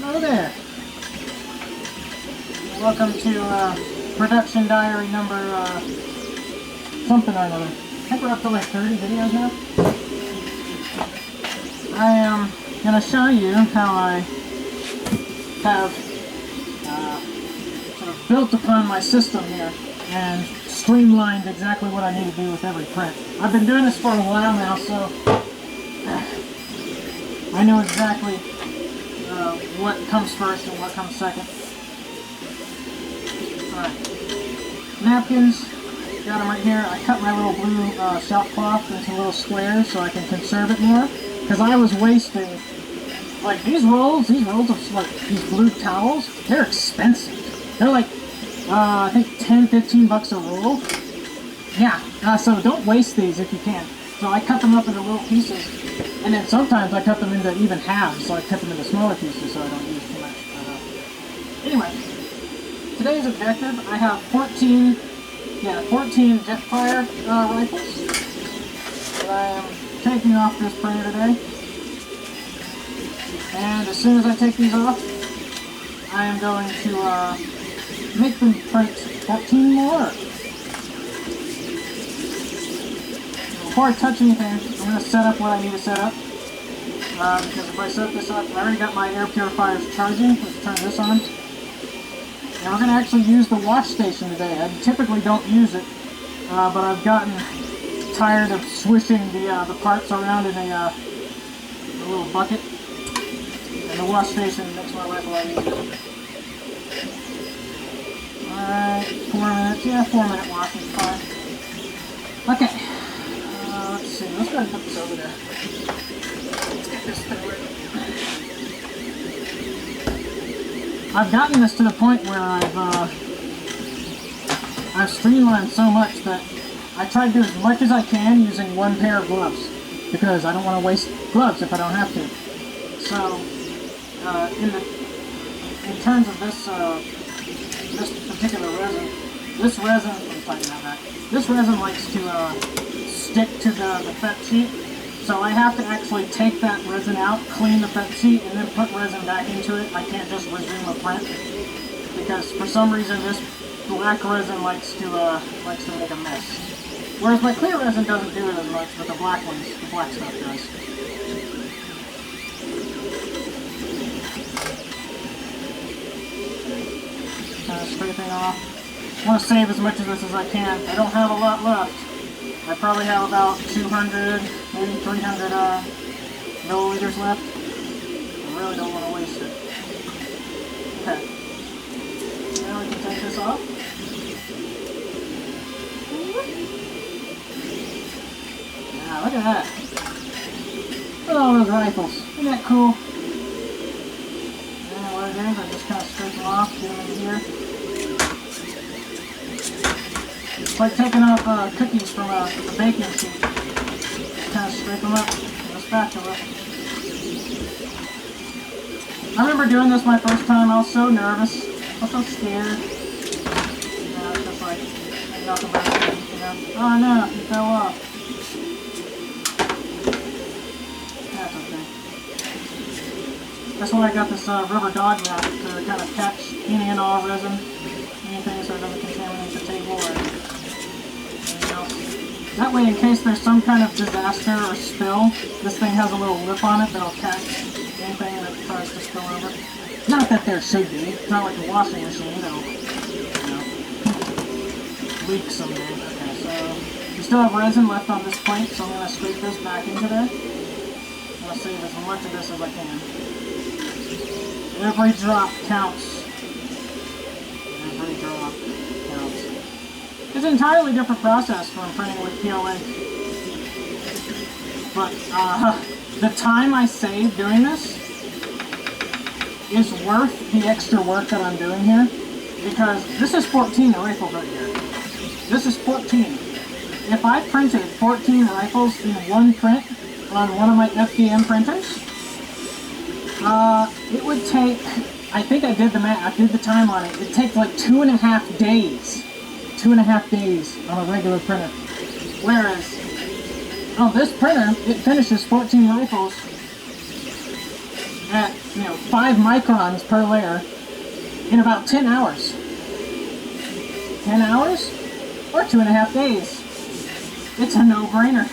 Hello there. Welcome to production diary number something or another. I think we're up to like 30 videos now. I am going to show you how I have sort of built upon my system here and streamlined exactly what I need to do with every print. I've been doing this for a while now, so I know exactly what comes first and what comes second. Alright, napkins, got them right here. I cut my little blue shop cloth into little squares so I can conserve it more, because I was wasting, like these rolls of like these blue towels, they're expensive. They're like, I think 10-15 bucks a roll. Yeah, so don't waste these if you can. So I cut them up into little pieces, and then sometimes I cut them into even halves, so I cut them into smaller pieces so I don't use too much. Anyway, today's objective, I have 14 Jetfire rifles that I am taking off this printer today. And as soon as I take these off, I am going to make them print 14 more. Before I touch anything, I'm going to set up what I need to set up. Because if I set this up, I already got my air purifiers charging. Let's turn this on. And we're going to actually use the wash station today. I typically don't use it, but I've gotten tired of swishing the parts around in a little bucket. And the wash station makes my life a lot easier. Alright, 4 minutes. Yeah, 4-minute wash is fine. Okay. Let's see. Let's go ahead and put this over there. Let's get this thing ready. I've gotten this to the point where I've streamlined so much that I try to do as much as I can using one pair of gloves, because I don't want to waste gloves if I don't have to. So, in terms of this particular resin, this resin likes to stick to the FET sheet. So I have to actually take that resin out, clean the FET sheet, and then put resin back into it. I can't just resume a print, because for some reason this black resin likes to make a mess. Whereas my clear resin doesn't do it as much, but the black stuff does. Kind of scraping off. I want to save as much of this as I can. I don't have a lot left. I probably have about 200, maybe 300 milliliters left. I really don't want to waste it. Okay. Now we can take this off. Now look at that. Look at all those rifles. Isn't that cool? And what it is, I just kind of scrape them off, get them in here. It's like taking off cookies from a baking sheet. Kind of scrape them up with a spatula. I remember doing this my first time. I was so nervous. I was so scared. You know, it's just like hanging off the back, you know. Oh no, it fell off. That's okay. That's why I got this rubber dog mat to kind of catch any and all resin, anything, so it doesn't contaminate the table or anything else. That way, in case there's some kind of disaster or spill, this thing has a little lip on it that'll catch anything that tries to spill over. Not that there should be. It's not like a washing machine that'll, leak someday. Okay, so we still have resin left on this plate, so I'm going to scrape this back into there. I'm going to save as much of this as I can. Every drop counts. Every drop counts. It's an entirely different process from printing with PLA. But the time I save doing this is worth the extra work that I'm doing here, because this is 14 rifles right here. This is 14. If I printed 14 rifles in one print on one of my FDM printers, it would take, I think I did the math, I did the time on it, it'd take like 2.5 days. 2.5 days on a regular printer. Whereas, on this printer, it finishes 14 rifles at you know, 5 microns per layer in about 10 hours. 10 hours or 2.5 days. It's a no-brainer.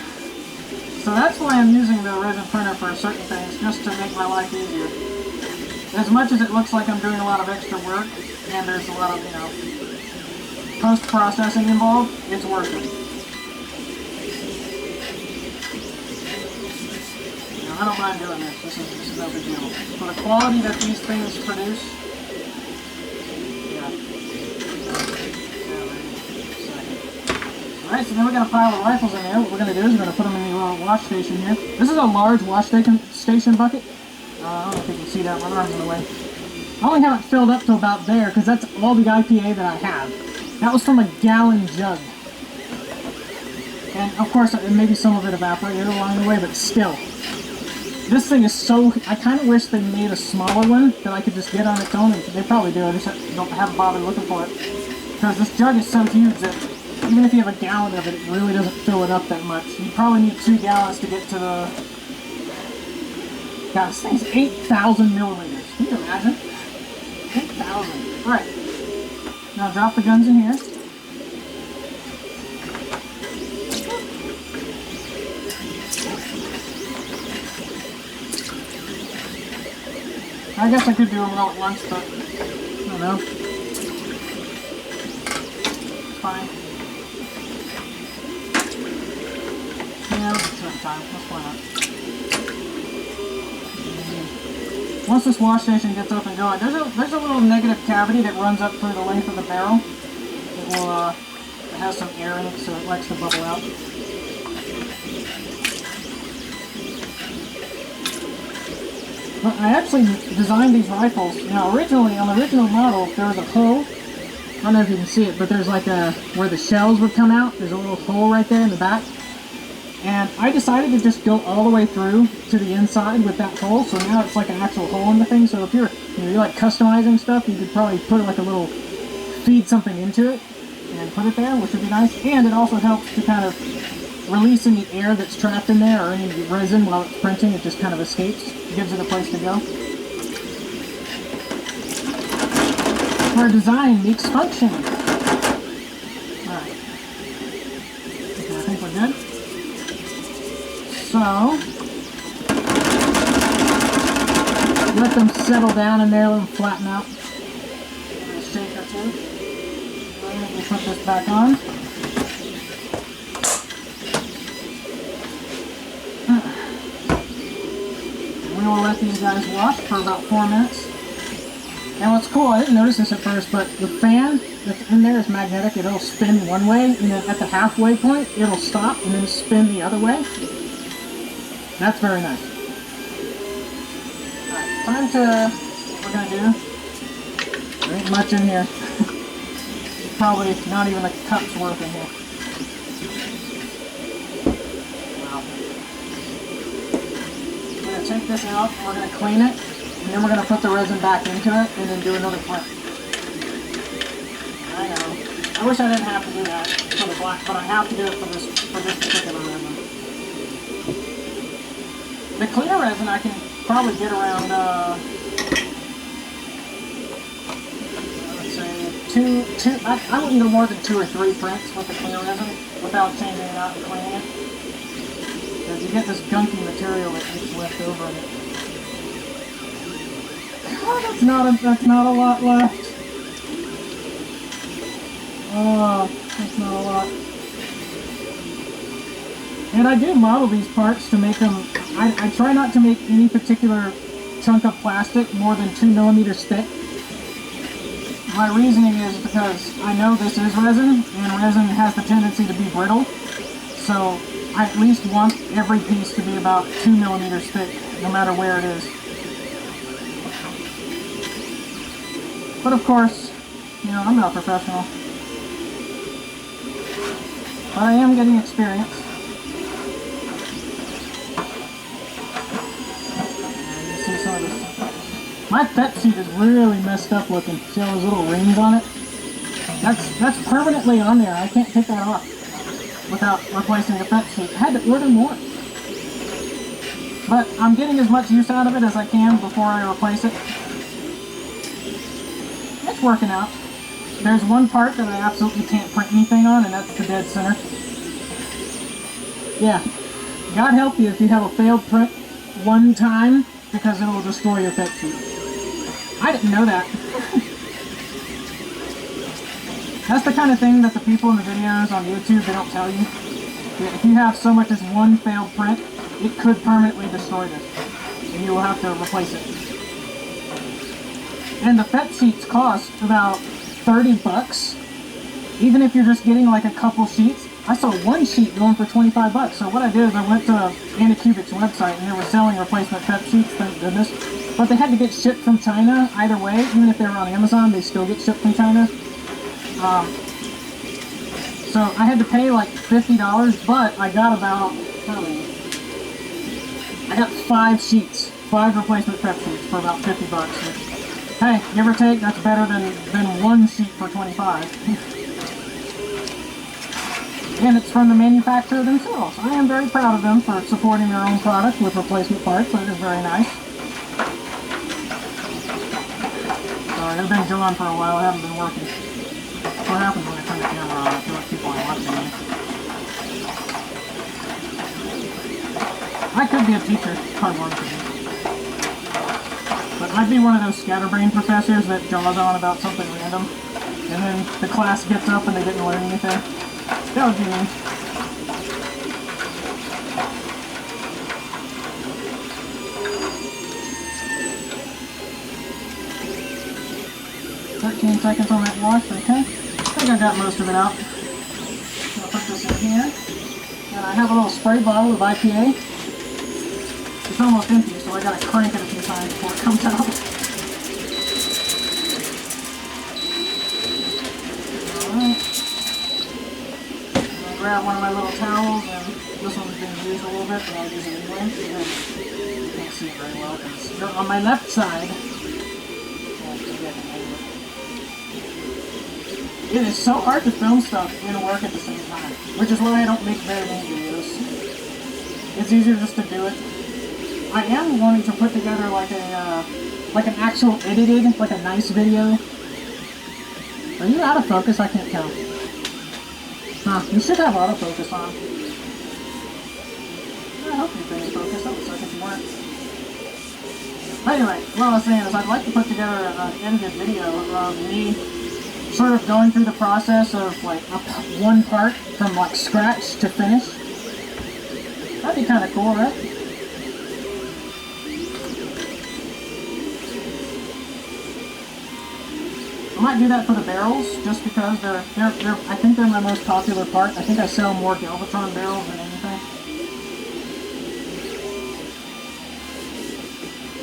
So that's why I'm using the resin printer for certain things, just to make my life easier. As much as it looks like I'm doing a lot of extra work, and there's a lot of, you know, post-processing involved, it's worth it. You know, I don't mind doing this. This is no big deal. For the quality that these things produce, yeah. Alright, so then we're going to pile the rifles in there. What we're going to do is we're going to put them in the little wash station here. This is a large wash station bucket. I don't know if you can see that, my arm's in the way. I only have it filled up to about there because that's all the IPA that I have. That was from a gallon jug. And of course, maybe some of it evaporated along the way, but still. This thing is so... I kind of wish they made a smaller one that I could just get on its own. They probably do, I just haven't bothered looking for it. Because this jug is so huge that even if you have a gallon of it, it really doesn't fill it up that much. You probably need 2 gallons to get to the... God, this thing's 8,000 milliliters. Can you imagine? 8,000. Right. Now drop the guns in here. I guess I could do them all at once, but I don't know. It's fine. Yeah, let's do it time. Let's why not. Once this wash station gets up and going, there's a little negative cavity that runs up through the length of the barrel. It will it has some air in it, so it likes to bubble out. But I actually designed these rifles. Now, originally on the original model, there was a hole. I don't know if you can see it, but there's like a where the shells would come out. There's a little hole right there in the back. And I decided to just go all the way through to the inside with that hole, so now it's like an actual hole in the thing. So if you're like customizing stuff, you could probably put like a little, feed something into it and put it there, which would be nice. And it also helps to kind of release any air that's trapped in there or any resin while it's printing. It just kind of escapes, gives it a place to go. Where design meets function. Alright. Okay, I think we're good. So, let them settle down in there, let them flatten out. A shake or two. We'll put this back on. We will let these guys wash for about 4 minutes. And what's cool, I didn't notice this at first, but the fan that's in there is magnetic. It'll spin one way, and then at the halfway point, it'll stop and then spin the other way. That's very nice. Alright, time to, what we're going to do, there ain't much in here. Probably not even a cup's worth in here. Wow. We're going to take this out, and we're going to clean it, and then we're going to put the resin back into it, and then do another print. I know. I wish I didn't have to do that for the black, but I have to do it for this particular resin. The clear resin I can probably get around, let's say, I wouldn't go more than 2 or 3 prints with the clear resin without changing it out and cleaning it. Because you get this gunky material that gets left over in it. Oh, that's not a lot left. Oh, that's not a lot. And I do model these parts to make them, I try not to make any particular chunk of plastic more than 2 millimeters thick. My reasoning is because I know this is resin, and resin has the tendency to be brittle. So I at least want every piece to be about 2 millimeters thick, no matter where it is. But of course, you know, I'm not a professional. But I am getting experience. My fet sheet is really messed up looking. See all those little rings on it? That's permanently on there. I can't take that off without replacing the fet sheet. I had to order more. But I'm getting as much use out of it as I can before I replace it. It's working out. There's one part that I absolutely can't print anything on, and that's the dead center. Yeah. God help you if you have a failed print one time, because it will destroy your pet sheet. I didn't know that. That's the kind of thing that the people in the videos on YouTube, they don't tell you. If you have so much as one failed print, it could permanently destroy this, and you will have to replace it. And the pet sheets cost about 30 bucks, even if you're just getting like a couple sheets. I saw one sheet going for 25 bucks. So what I did is I went to Anycubic's website, and they were selling replacement pet sheets, thank goodness. But they had to get shipped from China either way. Even if they were on Amazon, they still get shipped from China. So I had to pay like $50, but I got about, I got 5 sheets, 5 replacement pet sheets for about 50 bucks. Which, hey, give or take, that's better than one sheet for 25. And it's from the manufacturer themselves. I am very proud of them for supporting their own product with replacement parts. That is very nice. Sorry, I've been gone for a while. I haven't been working. That's what happens when I turn the camera on. I feel like people are watching me. I could be a teacher. It's hard work to do. But I'd be one of those scatterbrain professors that jaws on about something random, and then the class gets up and they didn't learn anything. That would be me. "13 seconds on that wash, okay? I think I got most of it out. I'll put this in here. And I have a little spray bottle of IPA. It's almost empty, so I gotta crank it a few times before it comes out. Alright. Grab one of my little towels, and this one's been used a little bit, but I'll use it anyway. You can't see it very well because you're on my left side. It is so hard to film stuff and work at the same time, which is why I don't make very many videos. It's easier just to do it. I am wanting to put together like an actual edited, like a nice video. Are you out of focus? I can't tell. Huh, you should have autofocus on. I hope you've been in focus. That looks like if you weren't. Anyway, what I was saying is I'd like to put together an edited video of me sort of going through the process of like one part from like scratch to finish. That'd be kind of cool, right? I might do that for the barrels, just because they're I think they're my most popular part. I think I sell more Galvatron barrels than anything.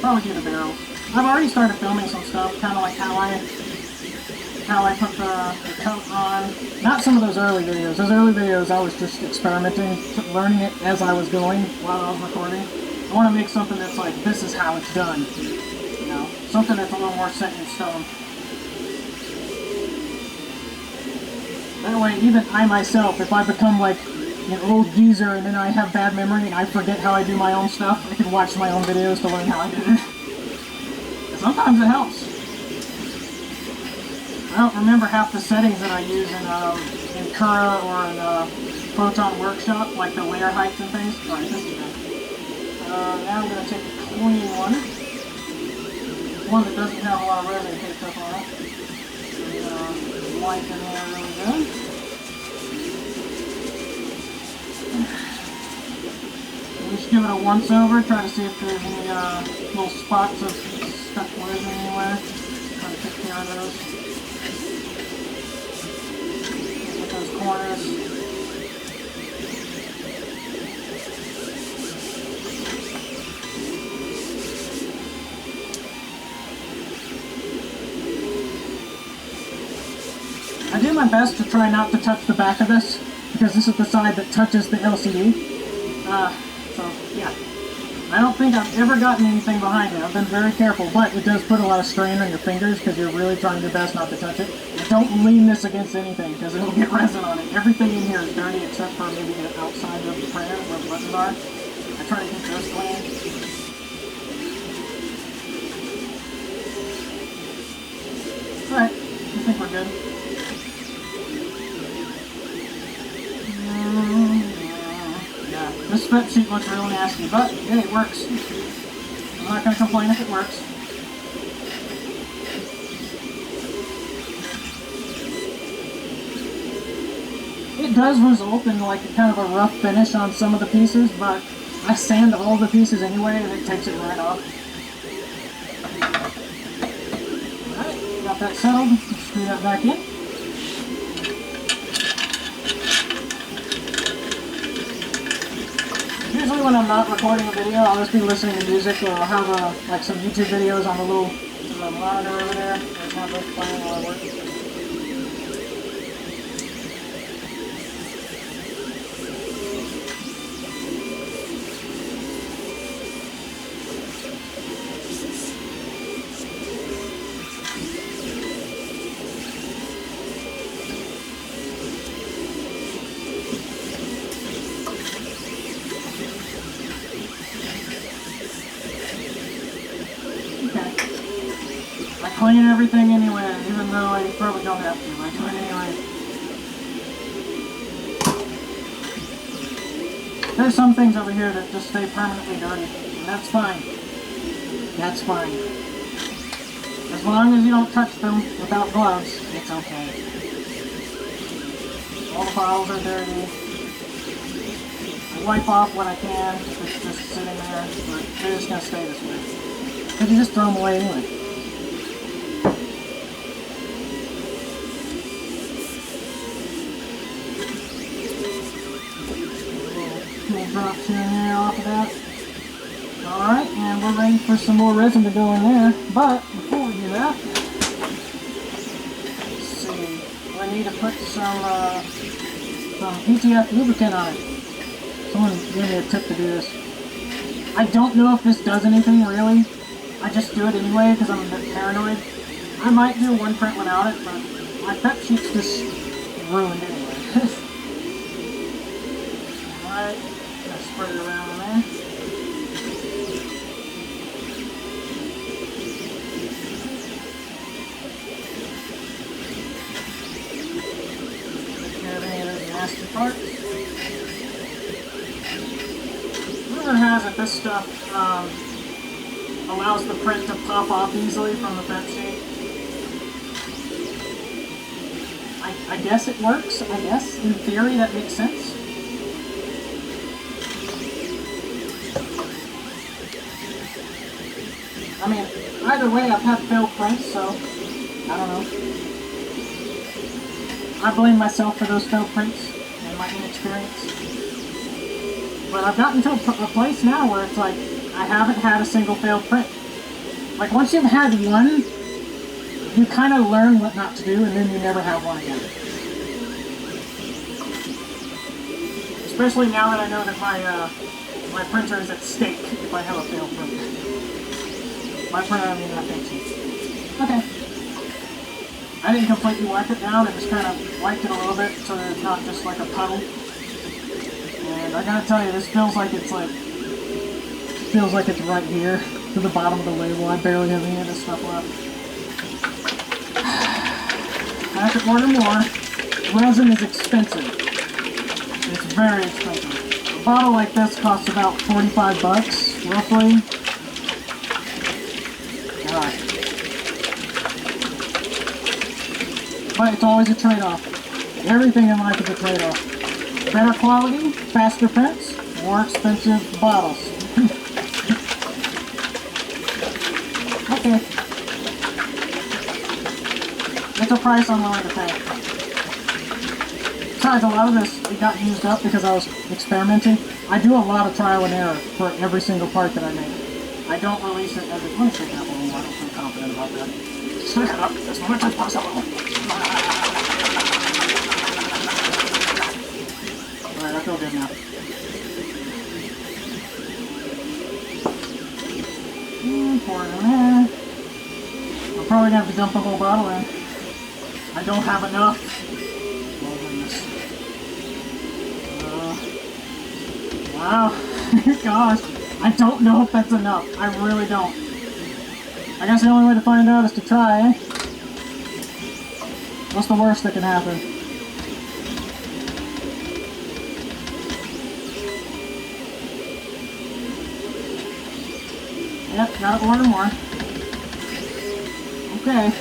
Probably do the barrels. I've already started filming some stuff, kind of like how I put the coat on. Not some of those early videos. Those early videos I was just experimenting, learning it as I was going while I was recording. I want to make something that's like, this is how it's done. You know, something that's a little more set in stone. That way, even I myself, if I become like an old geezer and then I have bad memory and I forget how I do my own stuff, I can watch my own videos to learn how I did it. And sometimes it helps. I don't remember half the settings that I use in Cura or in Photon Workshop, like the layer heights and things. Alright, this is good. Now I'm going to take a clean one. One that doesn't have a lot of resin picked up on it. Wipe in there really good. Just give it a once over, try to see if there's any little spots of stuck resin anywhere. Try to take care of those. Get those corners. I do my best to try not to touch the back of this, because this is the side that touches the LCD. So, yeah. I don't think I've ever gotten anything behind it. I've been very careful, but it does put a lot of strain on your fingers because you're really trying your best not to touch it. Don't lean this against anything because it'll get resin on it. Everything in here is dirty except for maybe the outside of the printer where the buttons are. I I try to keep those clean. Alright, I think we're good. Yeah, this spit sheet looks real nasty, but hey, it works. I'm not going to complain if it works. It does result in like kind of a rough finish on some of the pieces, but I sand all the pieces anyway and it takes it right off. Alright, got that settled. Let's screw that back in. Usually when I'm not recording a video, I'll just be listening to music, or I'll have like some YouTube videos on the little monitor over there. There's one of those playing while I work. I clean everything anyway, even though I probably don't have to. I do it anyway. There's some things over here that just stay permanently dirty, and that's fine. That's fine. As long as you don't touch them without gloves, it's okay. All the bottles are dirty. I wipe off when I can, if it's just sitting there, but they're just going to stay this way. Because you just throw them away anyway. Drops here and there off of that. Alright, and we're ready for some more resin to go in there. But before we do that, let's see. We need to put some ETF lubricant on it. Someone gave me a tip to do this. I don't know if this does anything really. I just do it anyway because I'm a bit paranoid. I might do one print without it, but my pep sheet's just ruined anyway. Alright. Spread it around in there. Take care of any of those nasty parts. Rumor has it this stuff allows the print to pop off easily from the pep sheet. I guess it works. I guess in theory that makes sense. I mean, either way, I've had failed prints, so I don't know. I blame myself for those failed prints and my inexperience. But I've gotten to a place now where it's like, I haven't had a single failed print. Like, once you've had one, you kind of learn what not to do, and then you never have one again. Especially now that I know that my printer is at stake if I have a failed print. My printer, I mean, not fancy. Okay. I didn't completely wipe it down, I just kind of wiped it a little bit so that it's not just like a puddle. And I gotta tell you, this feels like it's right here to the bottom of the label. I barely have any of this stuff left. I have to order more. Resin is expensive. It's very expensive. A bottle like this costs about 45 bucks, roughly. Alright. But it's always a trade-off. Everything in life is a trade-off. Better quality, faster prints, more expensive bottles. Okay. It's a price I'm willing to pay. Besides, a lot of this, it got used up because I was experimenting. I do a lot of trial and error for every single part that I make. I don't release it as a... Let me shake that one more. I don't feel confident about that. Shake it up as much as possible. Alright, I feel good now. Pour it in there. I'm probably going to have to dump the whole bottle in. I don't have enough. Oh, goodness. Wow. Gosh, I don't know if that's enough. I really don't. I guess the only way to find out is to try, eh? What's the worst that can happen? Yep, gotta order more. Okay.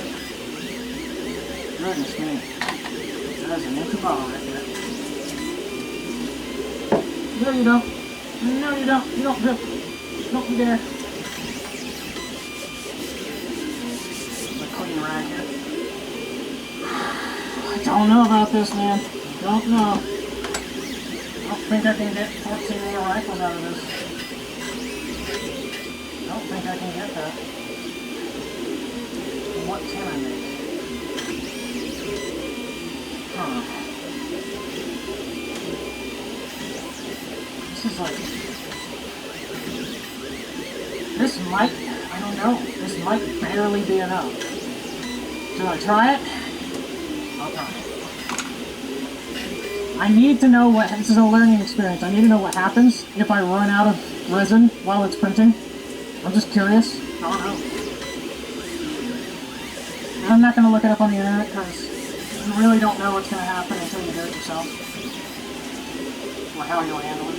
Goodness me. That's an inch of bottle right there. No, you don't. No, you don't. You don't drip. Don't you dare. A clean rag here. I don't know about this, man. Don't know. I don't think I can get 14 more rifles out of this. I don't think I can get that. What can I make? Huh. This is like... This might... I don't know. This might barely be enough. Should I try it? I'll try it. I need to know what... This is a learning experience. I need to know what happens if I run out of resin while it's printing. I'm just curious. I don't know. I'm not going to look it up on the internet because you really don't know what's going to happen until you do it yourself. Or how you'll handle it.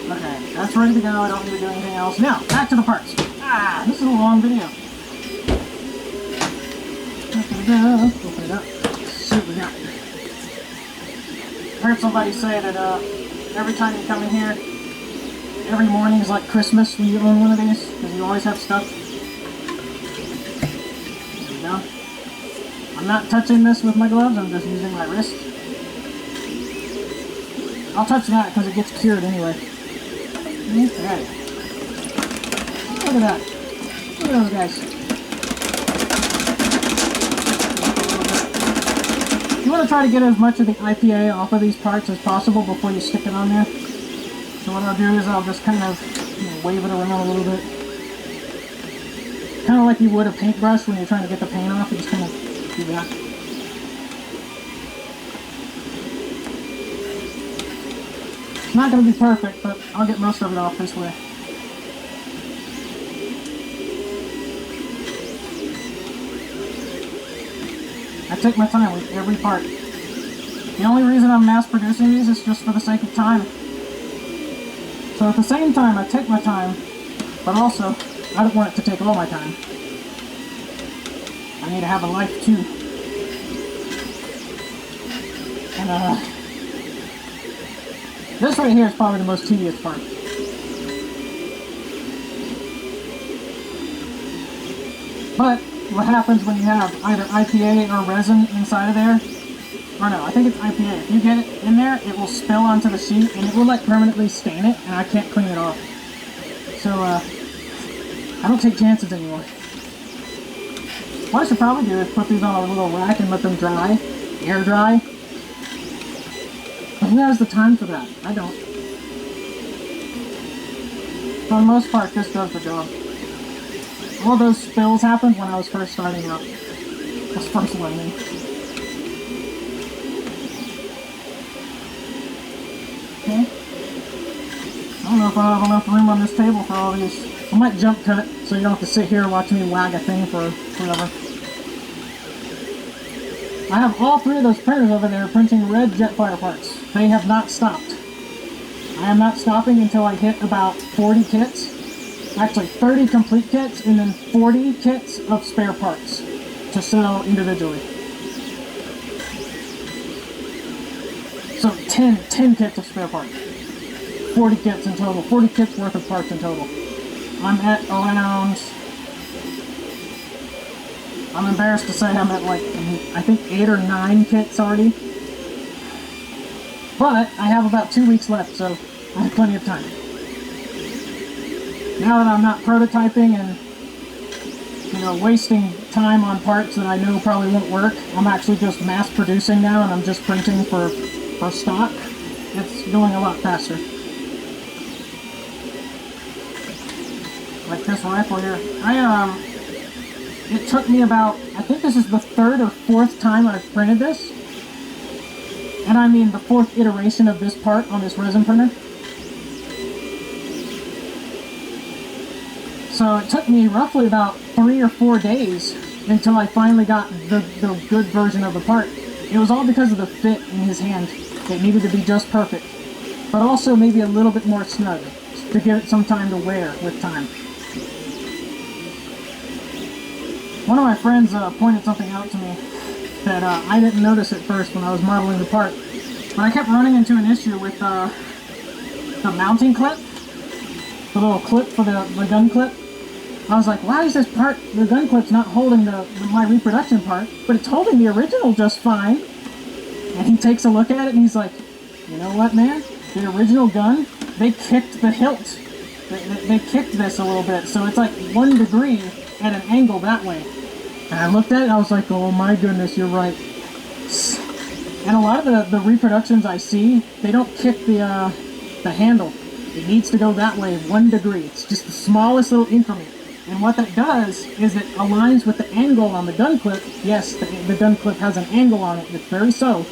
Okay, that's ready to go. I don't need to do anything else. Now, back to the parts. Ah, this is a long video. Open it up. See what we got. I heard somebody say that every time you come in here, every morning is like Christmas when you own one of these, because you always have stuff. There we go. I'm not touching this with my gloves, I'm just using my wrist. I'll touch that because it gets cured anyway. Okay. Look at that. Look at those guys. You want to try to get as much of the IPA off of these parts as possible before you stick it on there. So what I'll do is I'll just kind of wave it around a little bit. Kind of like you would a paintbrush when you're trying to get the paint off. You just kind of do that. It's not going to be perfect, but I'll get most of it off this way. I take my time with every part. The only reason I'm mass producing these is just for the sake of time. So at the same time, I take my time, but also, I don't want it to take all my time. I need to have a life too. And this right here is probably the most tedious part. But what happens when you have either IPA or resin inside of there, or no, I think it's IPA. If you get it in there, it will spill onto the sheet and it will like permanently stain it, and I can't clean it off. So I don't take chances anymore. What I should probably do is put these on a little rack and let them dry, air dry. But who has the time for that? I don't. For the most part, this does the job. All those spills happened when I was first starting out. I was first learning. Okay. I don't know if I have enough room on this table for all these. I might jump cut so you don't have to sit here and watch me wag a thing for forever. I have all three of those printers over there printing red Jetfire parts. They have not stopped. I am not stopping until I hit about 40 kits. Actually, 30 complete kits and then 40 kits of spare parts to sell individually. So 10 kits of spare parts. 40 kits in total. 40 kits worth of parts in total. I'm at around... I'm embarrassed to say I'm at like, I think 8 or 9 kits already. But I have about 2 weeks left, so I have plenty of time. Now that I'm not prototyping and, you know, wasting time on parts that I know probably won't work, I'm actually just mass producing now and I'm just printing for stock. It's going a lot faster. Like this rifle here. It took me about, I think this is the 3rd or 4th time I've printed this. And I mean the 4th iteration of this part on this resin printer. So it took me roughly about 3 or 4 days until I finally got the good version of the part. It was all because of the fit in his hand. It needed to be just perfect, but also maybe a little bit more snug to give it some time to wear with time. One of my friends pointed something out to me that I didn't notice at first when I was modeling the part, but I kept running into an issue with the mounting clip, the little clip for the gun clip. I was like, why is this part, the gun clip's not holding my reproduction part, but it's holding the original just fine. And he takes a look at it and he's like, you know what, man? The original gun, they kicked the hilt. They kicked this a little bit, so it's like 1 degree at an angle that way. And I looked at it and I was like, oh my goodness, you're right. And a lot of the reproductions I see, they don't kick the handle. It needs to go that way 1 degree. It's just the smallest little increment. And what that does is it aligns with the angle on the gun clip. Yes, the gun clip has an angle on it. It's very so.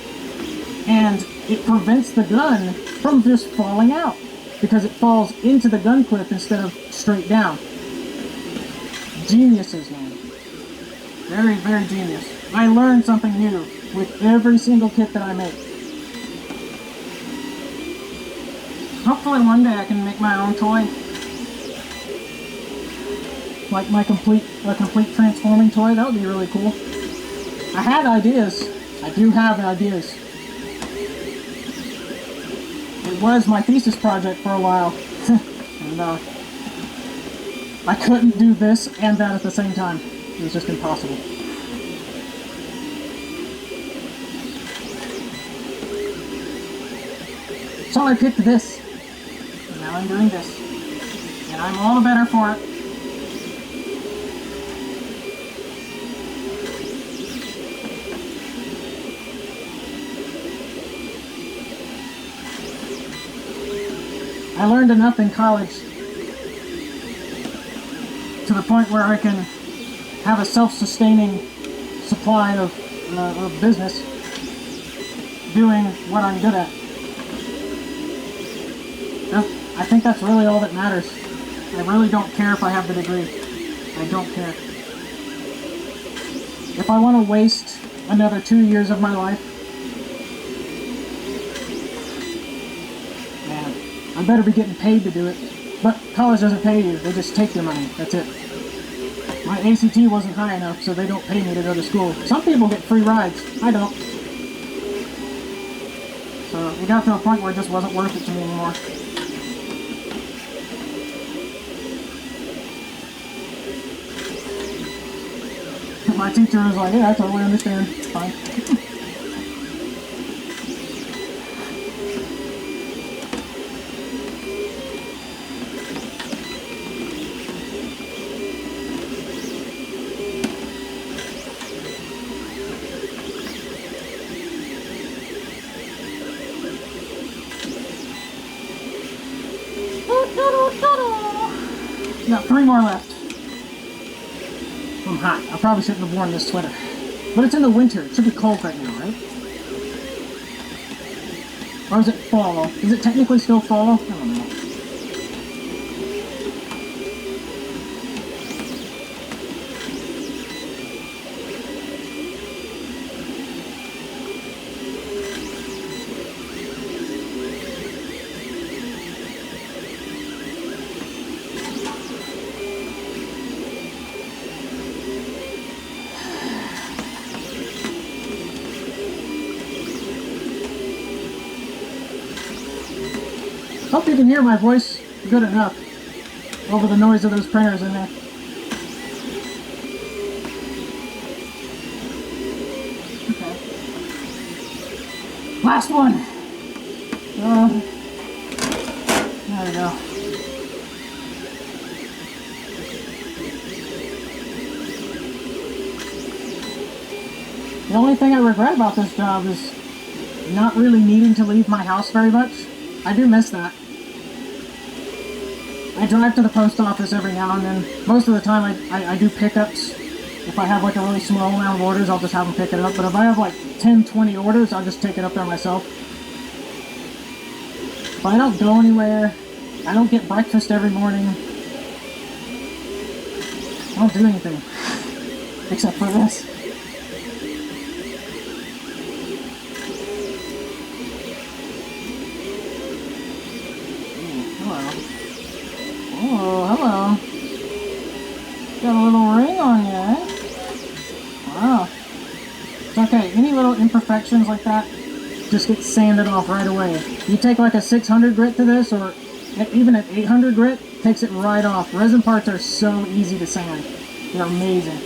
And it prevents the gun from just falling out because it falls into the gun clip instead of straight down. Geniuses, man. Very, very genius. I learned something new with every single kit that I make. Hopefully one day I can make my own toy. Like my complete transforming toy. That would be really cool. I had ideas. I do have ideas. It was my thesis project for a while. And I couldn't do this and that at the same time. It was just impossible. So I picked this. And now I'm doing this. And I'm all the better for it. I learned enough in college to the point where I can have a self-sustaining supply of business doing what I'm good at. I think that's really all that matters. I really don't care if I have the degree. I don't care. If I want to waste another 2 years of my life, man, I better be getting paid to do it. But college doesn't pay you, they just take your money, that's it. My ACT wasn't high enough, so they don't pay me to go to school. Some people get free rides, I don't. So it got to a point where it just wasn't worth it to me anymore. My teacher was like, yeah, I totally understand, it's fine. Got 3 more left. I'm hot. I probably shouldn't have worn this sweater. But it's in the winter. It should be cold right now, right? Or is it fall? Is it technically still fall? I don't know. Hope you can hear my voice good enough over the noise of those printers in there. Okay. Last one! There we go. The only thing I regret about this job is not really needing to leave my house very much. I do miss that. I drive to the post office every now and then. Most of the time I do pickups. If I have like a really small amount of orders, I'll just have them pick it up. But if I have like 10, 20 orders, I'll just take it up there myself. But I don't go anywhere. I don't get breakfast every morning. I don't do anything. Except for this. Oh, hello. Got a little ring on you, eh? Wow. It's okay. Any little imperfections like that just get sanded off right away. You take like a 600 grit to this, or even an 800 grit, takes it right off. Resin parts are so easy to sand. They're amazing.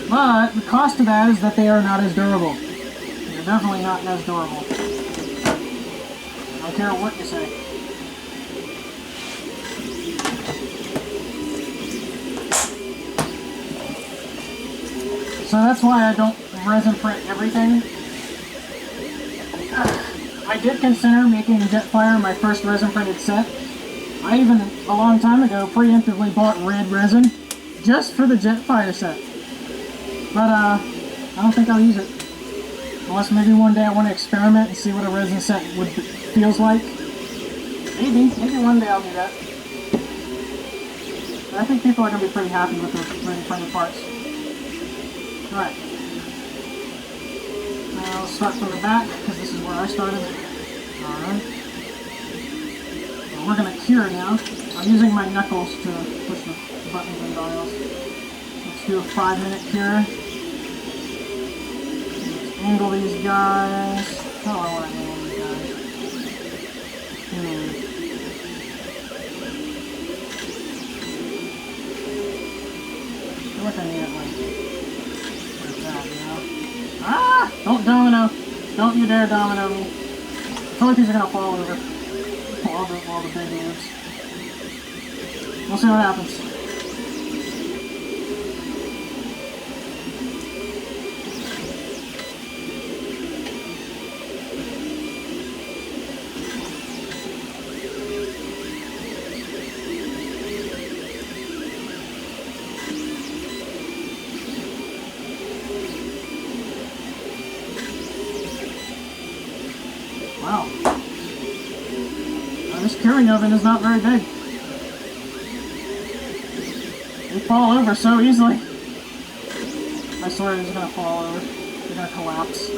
But the cost of that is that they are not as durable. They're definitely not as durable. I don't care what you say. So that's why I don't resin print everything. I did consider making Jetfire my first resin printed set. I even, a long time ago, preemptively bought red resin just for the Jetfire set. But I don't think I'll use it. Unless maybe one day I want to experiment and see what a resin set feels like. Maybe one day I'll do that. But I think people are going to be pretty happy with the resin printed parts. Alright. Now let's start from the back, because this is where I started. Alright. We're going to cure now. I'm using my knuckles to push the buttons and dials. Let's do a 5-minute cure. Let's angle these guys. Oh, I want to angle these guys. I wish I needed like that, you know? Ah! Don't domino! Don't you dare domino me. I feel like these are going to fall over. All the big moves. We'll see what happens. Wow. This curing oven is not very big. They fall over so easily. I swear it's gonna fall over. They're gonna collapse.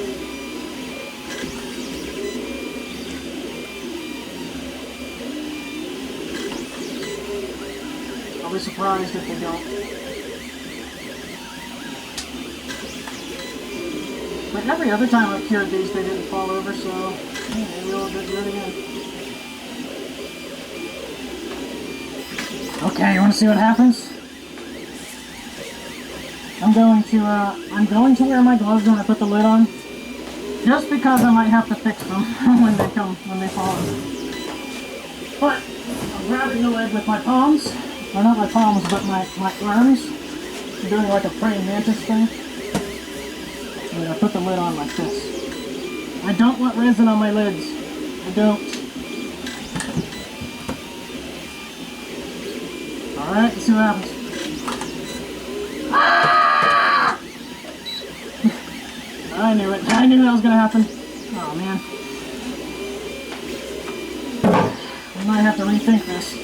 I'll be surprised if they don't. But every other time I've cured these, they didn't fall over, so maybe we'll do it again. Okay, you want to see what happens? I'm going to wear my gloves when I put the lid on, just because I might have to fix them when they fall over. But I'm grabbing the lid with my palms, or not my palms, but my arms. I'm doing like a praying mantis thing. And I put the lid on like this. I don't want resin on my lids. I don't. Alright, let's see what happens. Ah! I knew it. I knew that was going to happen. Oh, man. We might have to rethink this.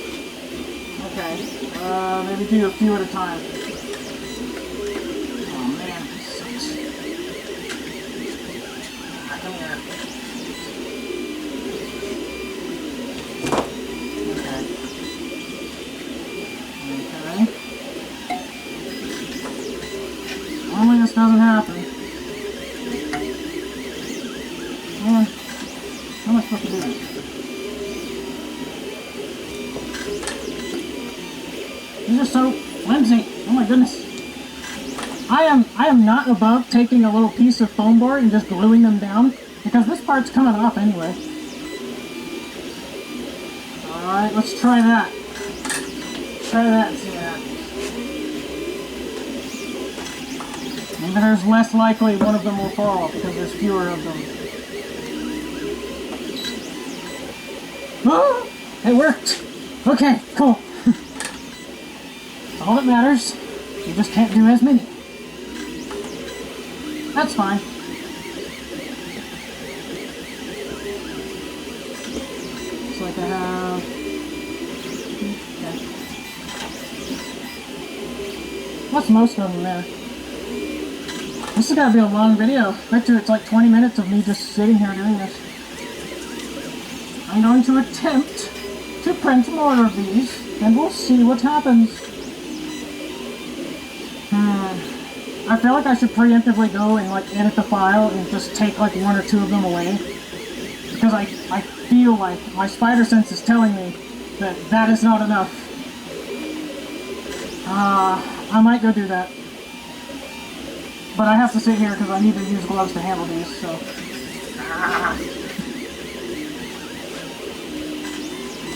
Okay. Maybe do a few at a time. Oh, man. This sucks. Come here. Normally this doesn't happen. Man, how am I supposed to do this? These are so flimsy. Oh my goodness. I am not above taking a little piece of foam board and just gluing them down, because this part's coming off anyway. Alright, let's try that. Try that and see what happens. Maybe there's less likely one of them will fall because there's fewer of them. Oh! It worked! Okay, cool. All that matters. You just can't do as many. That's fine. Looks like I have... Okay. That's most of them there. This is gonna be a long video. Bet you it's like 20 minutes of me just sitting here doing this. I'm going to attempt to print more of these, and we'll see what happens. I feel like I should preemptively go and like edit the file and just take like 1 or 2 of them away. Because I feel like my spider sense is telling me that that is not enough. I might go do that. But I have to sit here because I need to use gloves to handle these, so...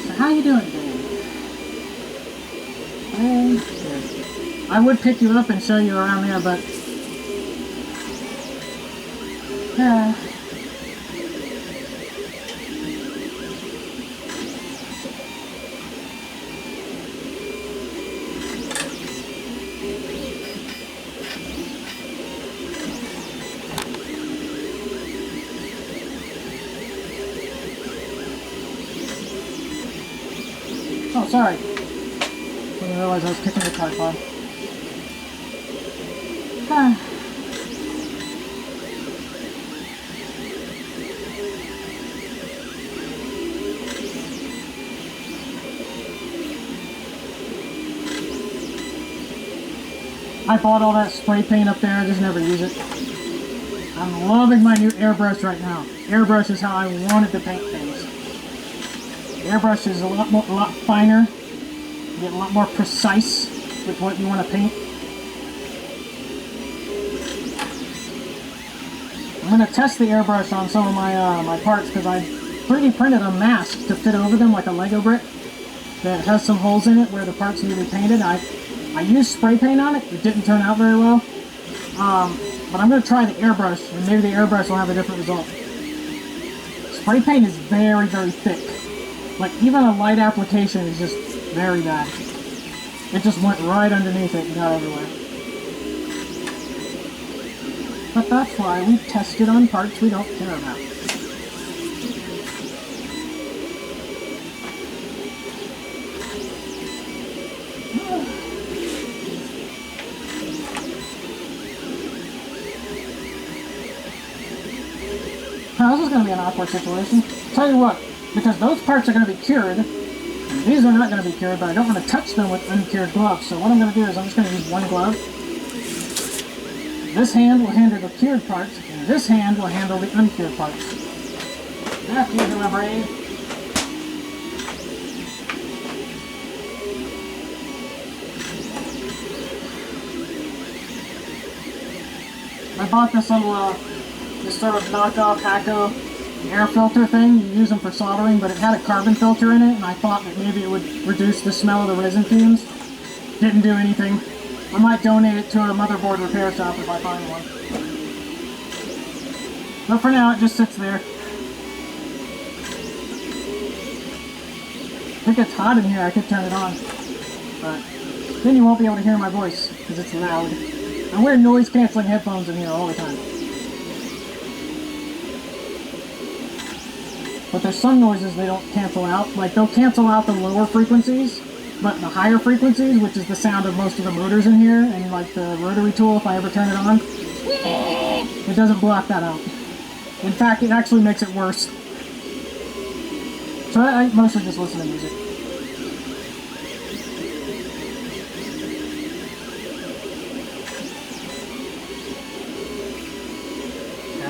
So how you doing, Dave? Good. I would pick you up and show you around there, but... Oh, sorry. I didn't realize I was kicking the tripod. I bought all that spray paint up there, I just never use it. I'm loving my new airbrush right now. Airbrush is how I wanted to paint things. Airbrush is a lot finer. You get a lot more precise with what you want to paint. I'm going to test the airbrush on some of my my parts because I 3D printed a mask to fit over them like a Lego brick that has some holes in it where the parts need to be painted. I used spray paint on it. It didn't turn out very well. But I'm going to try the airbrush, and maybe the airbrush will have a different result. Spray paint is very, very thick. Like, even a light application is just very bad. It just went right underneath it and got everywhere. But that's why we test it on parts we don't care about. Now, this is going to be an awkward situation. Tell you what, because those parts are going to be cured, and these are not going to be cured, but I don't want to touch them with uncured gloves. So what I'm going to do is I'm just going to use one glove. This hand will handle the cured parts, and this hand will handle the uncured parts. After you do my braid. I bought this little, this sort of knockoff Hacko air filter thing. You use them for soldering, but it had a carbon filter in it, and I thought that maybe it would reduce the smell of the resin fumes. Didn't do anything. I might donate it to a motherboard repair shop if I find one. But for now, it just sits there. If it gets hot in here, I could turn it on. But then you won't be able to hear my voice, because it's loud. I wear noise-canceling headphones in here all the time. But there's some noises they don't cancel out. Like, they'll cancel out the lower frequencies, but the higher frequencies, which is the sound of most of the motors in here, and like the rotary tool, if I ever turn it on, it doesn't block that out. In fact, it actually makes it worse. So I mostly just listen to music.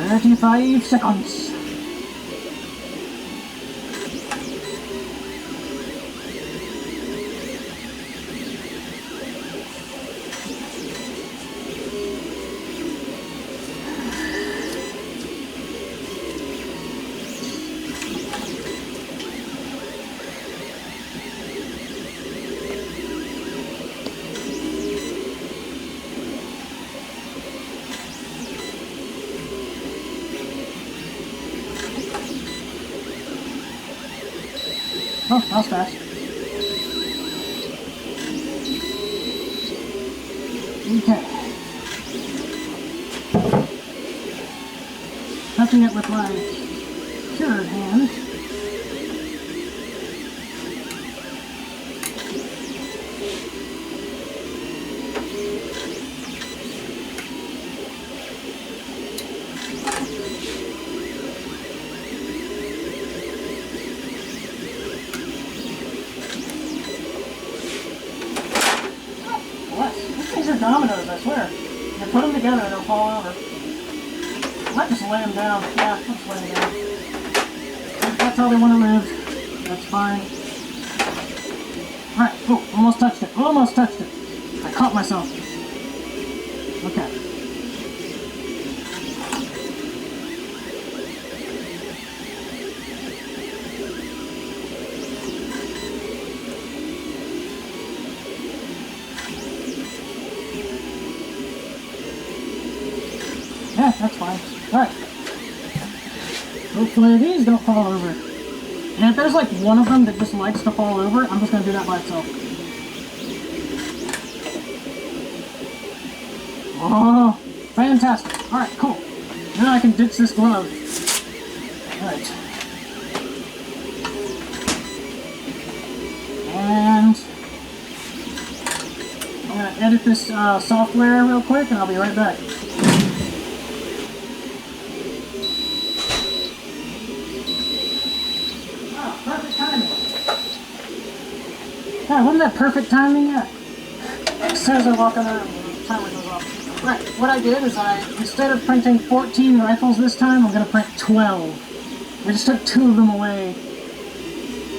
"35 seconds. Oh, that was fast. Okay. Touching it with my cured hand. These are dominoes, I swear. You put them together and they'll fall over. I might just lay them down. Yeah, I'll just lay them down. If that's how they want to live, that's fine. Alright, oh, almost touched it. Almost touched it. I caught myself. Okay. Yeah, that's fine. Alright. Hopefully these don't fall over. And if there's like one of them that just likes to fall over, I'm just going to do that by itself. Oh, fantastic. Alright, cool. Now I can ditch this glove. Alright. And I'm going to edit this software real quick and I'll be right back. Oh, perfect timing. God, wasn't that perfect timing yet? As soon as I walk in there, the timer goes off. Right, what I did is instead of printing 14 rifles this time, I'm going to print 12. I just took 2 of them away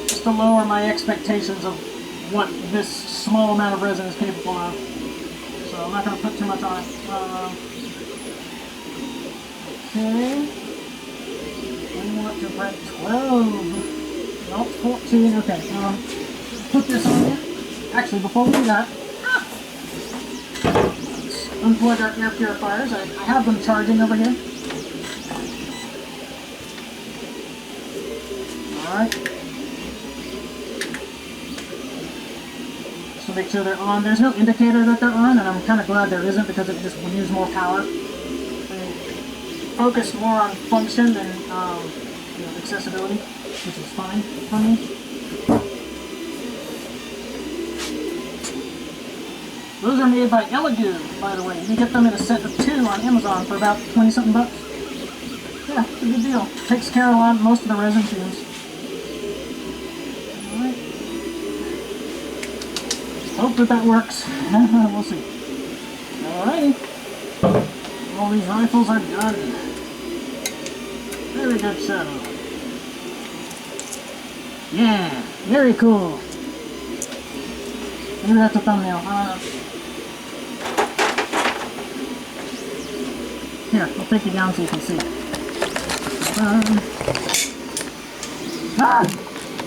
just to lower my expectations of what this small amount of resin is capable of. So I'm not going to put too much on it. Okay. I want to print 12. Nope, 14. Okay. Put this on here. Actually, before we do that, let's unplug our air purifiers. I have them charging over here. Alright. So make sure they're on. There's no indicator that they're on, and I'm kind of glad there isn't because it just would use more power. They focus more on function than accessibility, which is fine for me. Those are made by Anycubic, by the way. You can get them in a set of 2 on Amazon for about 20-something bucks. Yeah, it's a good deal. Takes care of most of the resin fumes. Alright. Hope that works. We'll see. Alrighty. All these rifles are done. Very good show. Yeah, very cool. Maybe that's a thumbnail. Here, I'll take you down so you can see.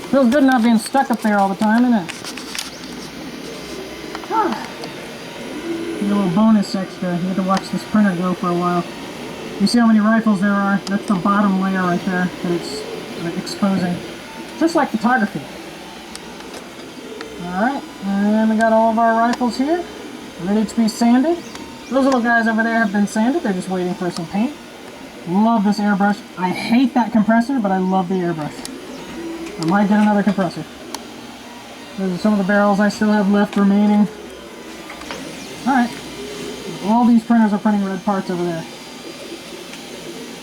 Feels good not being stuck up there all the time, isn't it? A little bonus extra. You get to watch this printer go for a while. You see how many rifles there are? That's the bottom layer right there that it's exposing. Just like photography. Alright, and we got all of our rifles here, ready to be sanded. Those little guys over there have been sanded, they're just waiting for some paint. Love this airbrush. I hate that compressor, but I love the airbrush. I might get another compressor. Those are some of the barrels I still have left remaining. Alright, all these printers are printing red parts over there.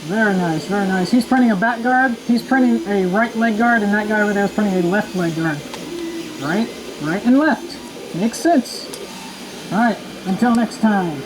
Very nice, very nice. He's printing a back guard, he's printing a right leg guard, and that guy over there is printing a left leg guard. Right and left. Makes sense. Alright, until next time.